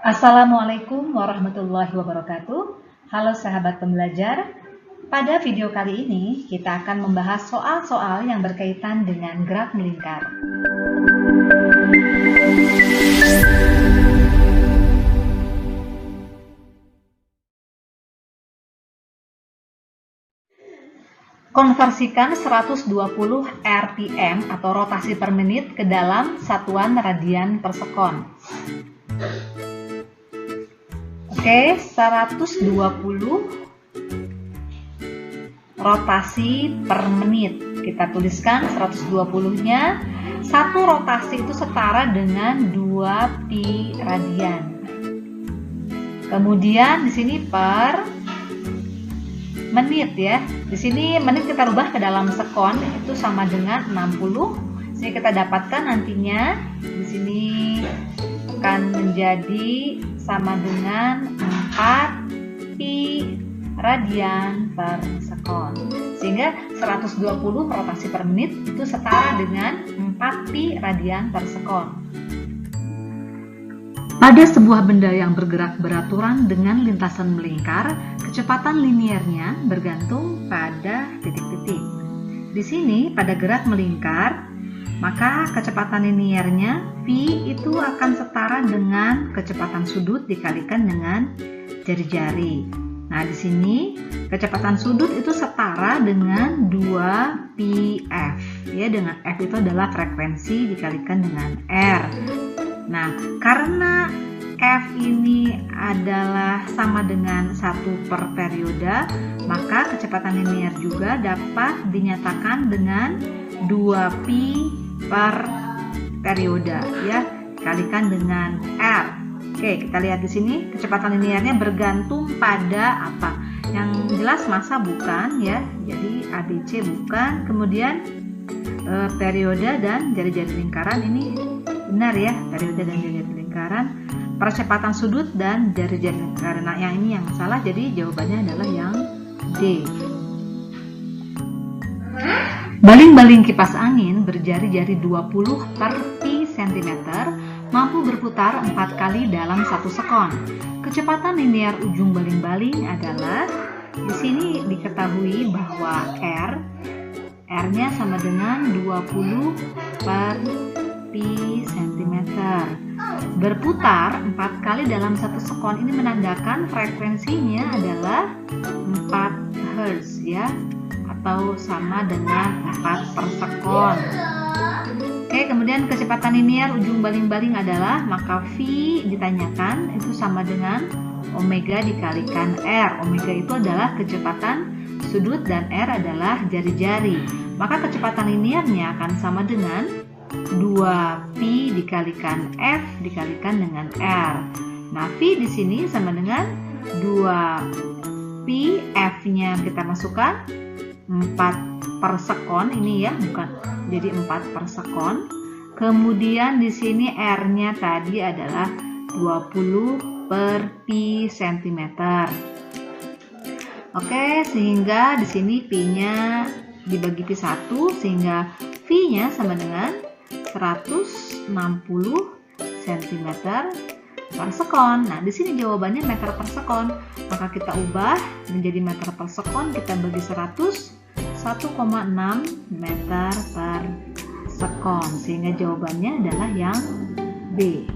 Assalamualaikum warahmatullahi wabarakatuh. Halo sahabat pembelajar. Pada video kali ini kita akan membahas soal-soal yang berkaitan dengan gerak melingkar. Konversikan 120 rpm atau rotasi per menit ke dalam satuan radian per sekon. Oke, 120 rotasi per menit. Kita tuliskan 120-nya. Satu rotasi itu setara dengan 2 pi radian. Kemudian di sini per menit ya. Di sini menit kita rubah ke dalam sekon, itu sama dengan 60. Sehingga kita dapatkan nantinya di sini akan menjadi sama dengan 4 pi radian per sekon. Sehingga 120 rotasi per menit itu setara dengan 4 pi radian per sekon. Pada sebuah benda yang bergerak beraturan dengan lintasan melingkar, kecepatan linearnya bergantung pada titik-titik. Di sini pada gerak melingkar, maka kecepatan linearnya V itu akan setara dengan kecepatan sudut dikalikan dengan jari-jari. Nah, di sini kecepatan sudut itu setara dengan 2 pi F. Ya, dengan F itu adalah frekuensi dikalikan dengan R. Nah, karena F ini adalah sama dengan 1 per periode, maka kecepatan linear juga dapat dinyatakan dengan 2 pi per periode ya, dikalikan dengan R. Oke, kita lihat di sini kecepatan linearnya bergantung pada apa? Yang jelas massa bukan ya, jadi ABC bukan. Kemudian periode dan jari-jari lingkaran ini benar ya, periode dan jari-jari lingkaran. Percepatan sudut dan jari-jari lingkaran. Nah, yang ini yang salah, jadi jawabannya adalah yang D. Baling-baling kipas angin berjari-jari 20 per pi cm mampu berputar 4 kali dalam 1 sekon. Kecepatan linear ujung baling-baling adalah, di sini diketahui bahwa R-nya sama dengan 20 per pi cm. Berputar 4 kali dalam 1 sekon ini menandakan frekuensinya adalah 4 Hz ya, atau sama dengan 4 per sekon. Oke, kemudian kecepatan linear ujung baling-baling adalah, maka V ditanyakan itu sama dengan omega dikalikan R. Omega itu adalah kecepatan sudut dan R adalah jari-jari. Maka kecepatan linearnya akan sama dengan 2 pi dikalikan F dikalikan dengan R. Nah, V di sini sama dengan 2 pi, F-nya kita masukkan 4 per sekon ini ya, bukan jadi 4 per sekon. Kemudian di sini R-nya tadi adalah 20 per pi cm. Oke, sehingga di sini pi-nya dibagi pi 1 sehingga V-nya sama dengan 160 cm per sekon. Nah, di sini jawabannya meter per sekon. Maka kita ubah menjadi meter per sekon, kita bagi 100, 1,6 meter per sekon. Sehingga jawabannya adalah yang B.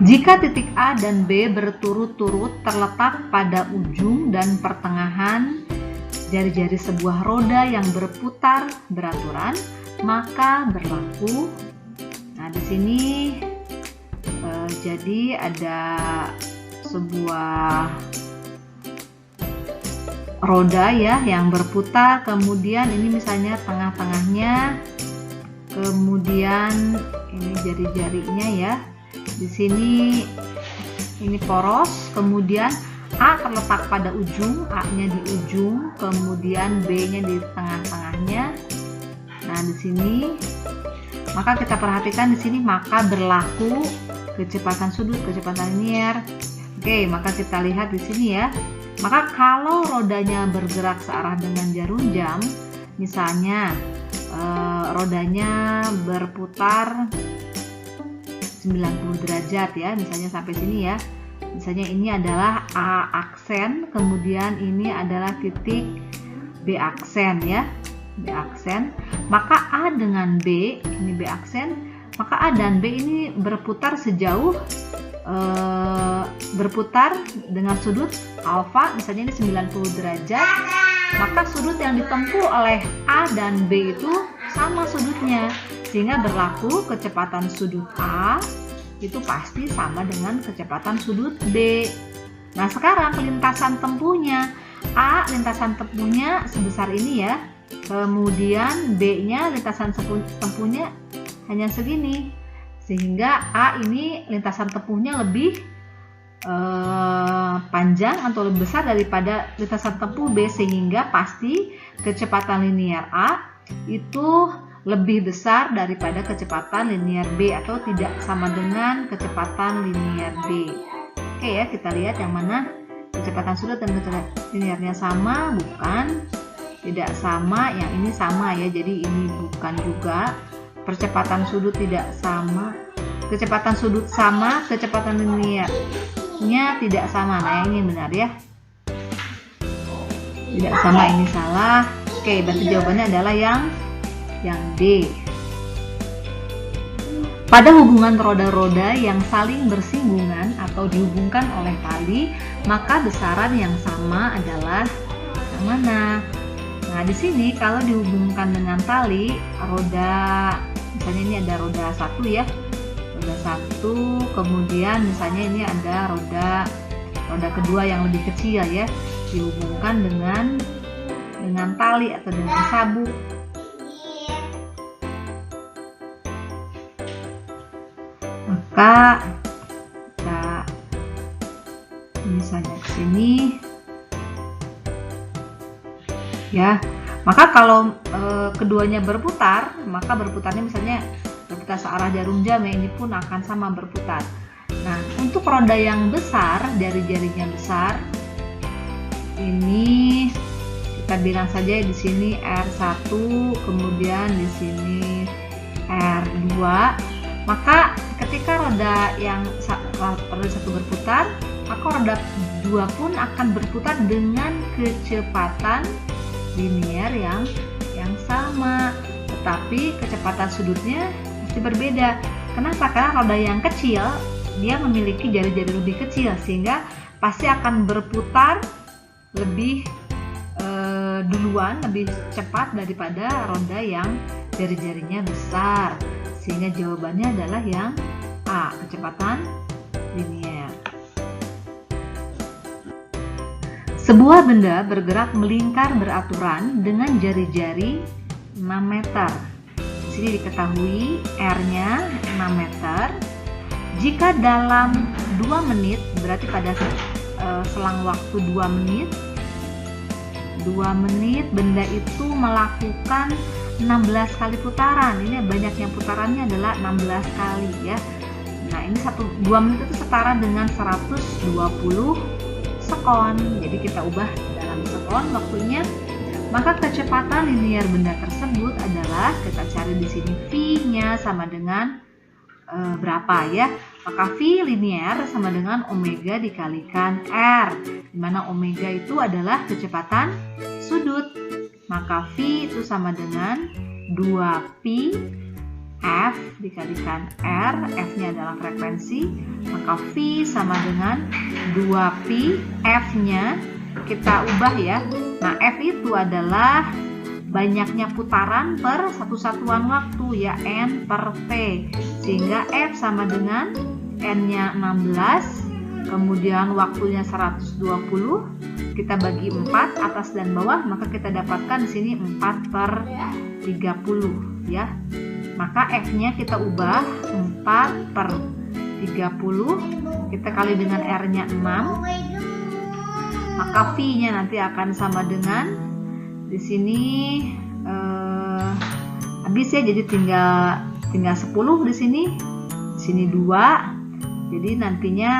Jika titik A dan B berturut-turut terletak pada ujung dan pertengahan jari-jari sebuah roda yang berputar beraturan, maka berlaku. Nah, di sini jadi ada sebuah roda ya yang berputar, kemudian ini misalnya tengah-tengahnya, kemudian ini jari-jarinya ya. Di sini ini poros, kemudian A terletak pada ujung, A-nya di ujung, kemudian B-nya di tengah-tengahnya. Nah, di sini maka kita perhatikan di sini maka berlaku kecepatan sudut, kecepatan linear. Oke, maka kita lihat di sini ya. Maka kalau rodanya bergerak searah dengan jarum jam, misalnya rodanya berputar 90 derajat ya, misalnya sampai sini ya. Misalnya ini adalah A aksen, kemudian ini adalah titik B aksen ya, B aksen. Maka A dengan B, ini B aksen, maka A dan B ini berputar sejauh berputar dengan sudut alfa, misalnya ini 90 derajat. Maka sudut yang ditempuh oleh A dan B itu sama sudutnya, sehingga berlaku kecepatan sudut A itu pasti sama dengan kecepatan sudut B. Nah, sekarang lintasan tempuhnya, A lintasan tempuhnya sebesar ini ya, kemudian B-nya lintasan tempuhnya hanya segini, sehingga A ini lintasan tempuhnya lebih panjang atau lebih besar daripada lintasan tempuh B, sehingga pasti kecepatan linear A itu lebih besar daripada kecepatan linear B atau tidak sama dengan kecepatan linear B. Oke ya, kita lihat yang mana kecepatan sudut dan kecepatan linearnya sama, bukan, tidak sama, yang ini sama ya, jadi ini bukan juga. Percepatan sudut tidak sama, kecepatan sudut sama, kecepatan linearnya tidak sama. Nah, ini benar ya, tidak sama, ini salah. Oke, berarti jawabannya adalah yang D. Pada hubungan roda-roda yang saling bersinggungan atau dihubungkan oleh tali, maka besaran yang sama adalah yang mana? Nah, di sini kalau dihubungkan dengan tali, roda, misalnya ini ada roda 1 ya, roda 1, kemudian misalnya ini ada roda kedua yang lebih kecil ya, dihubungkan dengan tali atau dengan sabuk. Maka kita misalnya ke sini ya. Maka kalau keduanya berputar, maka berputarnya misalnya berputar searah jarum jam ya, ini pun akan sama berputar. Nah, untuk roda yang besar, jari-jarinya besar, ini kita bilang saja di sini R1, kemudian di sini R2. Maka ketika roda satu berputar, maka roda 2 pun akan berputar dengan kecepatan linear yang sama, tetapi kecepatan sudutnya pasti berbeda. Kenapa? Karena roda yang kecil dia memiliki jari-jari lebih kecil, sehingga pasti akan berputar lebih duluan, lebih cepat daripada roda yang jari-jarinya besar, sehingga jawabannya adalah yang A, kecepatan linear. Sebuah benda bergerak melingkar beraturan dengan jari-jari 6 meter. Di sini diketahui R-nya 6 meter. Jika dalam 2 menit, berarti pada selang waktu 2 menit benda itu melakukan 16 kali putaran. Ini banyaknya putarannya adalah 16 kali ya. Nah, ini 2 menit itu setara dengan 120 sekon. Jadi kita ubah dalam sekon waktunya. Maka kecepatan linear benda tersebut adalah, kita cari di sini V-nya sama dengan berapa ya? Maka V linear sama dengan omega dikalikan R, di mana omega itu adalah kecepatan sudut. Maka V itu sama dengan 2pi F dikalikan R, F-nya adalah frekuensi, maka V sama dengan 2pi, F-nya kita ubah ya. Nah, F itu adalah banyaknya putaran per satu satuan waktu ya, N per P, sehingga F sama dengan N-nya 16, kemudian waktunya 120, kita bagi 4 atas dan bawah, maka kita dapatkan di sini 4 per 30 ya. Maka F-nya kita ubah 4 per 30, kita kali dengan R-nya 6, maka V-nya nanti akan sama dengan, di sini habis ya, jadi tinggal 10 di sini 2, jadi nantinya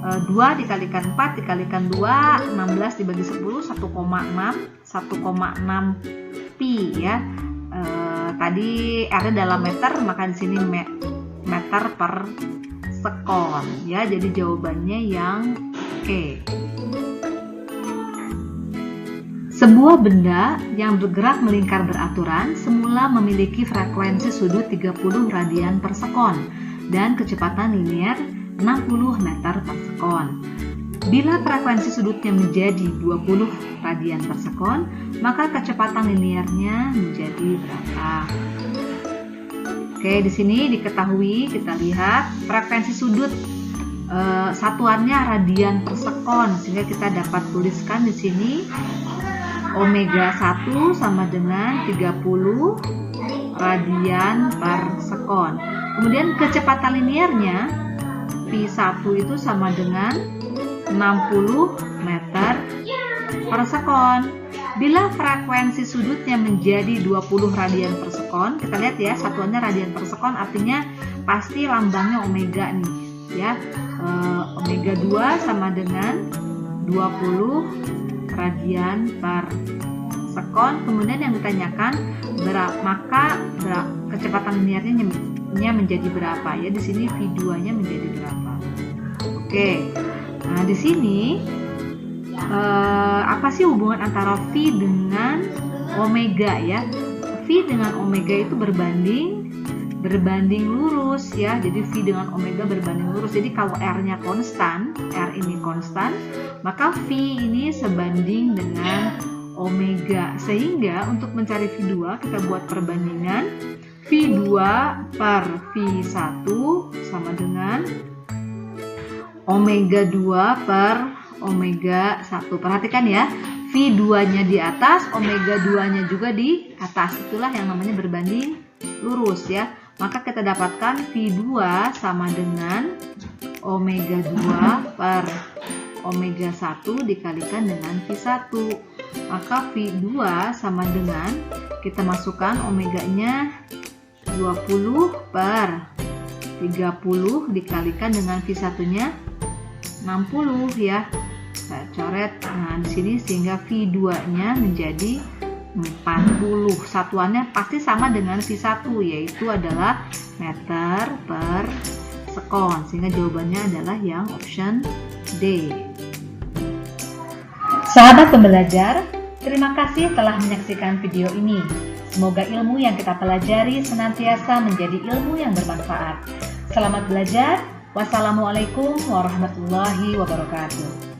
2 dikalikan 4 dikalikan 2, 16 dibagi 10, 1,6 pi ya. Tadi R dalam meter, maka di sini meter per sekon ya. Jadi jawabannya yang E. Sebuah benda yang bergerak melingkar beraturan semula memiliki frekuensi sudut 30 radian per sekon dan kecepatan linier 60 meter per sekon. Bila frekuensi sudutnya menjadi 20 radian per sekon, maka kecepatan liniernya menjadi berapa? Oke, di sini diketahui, kita lihat frekuensi sudut satuannya radian per sekon, sehingga kita dapat tuliskan di sini omega 1 sama dengan 30 radian per sekon. Kemudian kecepatan liniernya P1 itu sama dengan 60 meter per sekon. Bila frekuensi sudutnya menjadi 20 radian per sekon, kita lihat ya, satuannya radian per sekon, artinya pasti lambangnya omega nih ya. Omega 2 sama dengan 20 radian per sekon. Kemudian yang ditanyakan maka kecepatan liniernya menjadi berapa ya. Di sini V2-nya menjadi berapa? Oke. Nah, di sini apa sih hubungan antara V dengan omega ya? V dengan omega itu berbanding lurus ya. Jadi V dengan omega berbanding lurus. Jadi kalau R-nya konstan, R ini konstan, maka V ini sebanding dengan omega. Sehingga untuk mencari V2 kita buat perbandingan V2 per V1 sama dengan omega 2 per omega 1. Perhatikan ya, V2-nya di atas, omega 2-nya juga di atas. Itulah yang namanya berbanding lurus ya. Maka kita dapatkan V2 sama dengan omega 2 per omega 1 dikalikan dengan V1. Maka V2 sama dengan, kita masukkan omeganya 20 per 30 dikalikan dengan V1-nya 60 ya. Saya coret di sini sehingga V2-nya menjadi 40. Satuannya pasti sama dengan V1, yaitu adalah meter per sekon. Sehingga jawabannya adalah yang option D. Sahabat pembelajar, terima kasih telah menyaksikan video ini. Semoga ilmu yang kita pelajari senantiasa menjadi ilmu yang bermanfaat. Selamat belajar. Wassalamualaikum warahmatullahi wabarakatuh.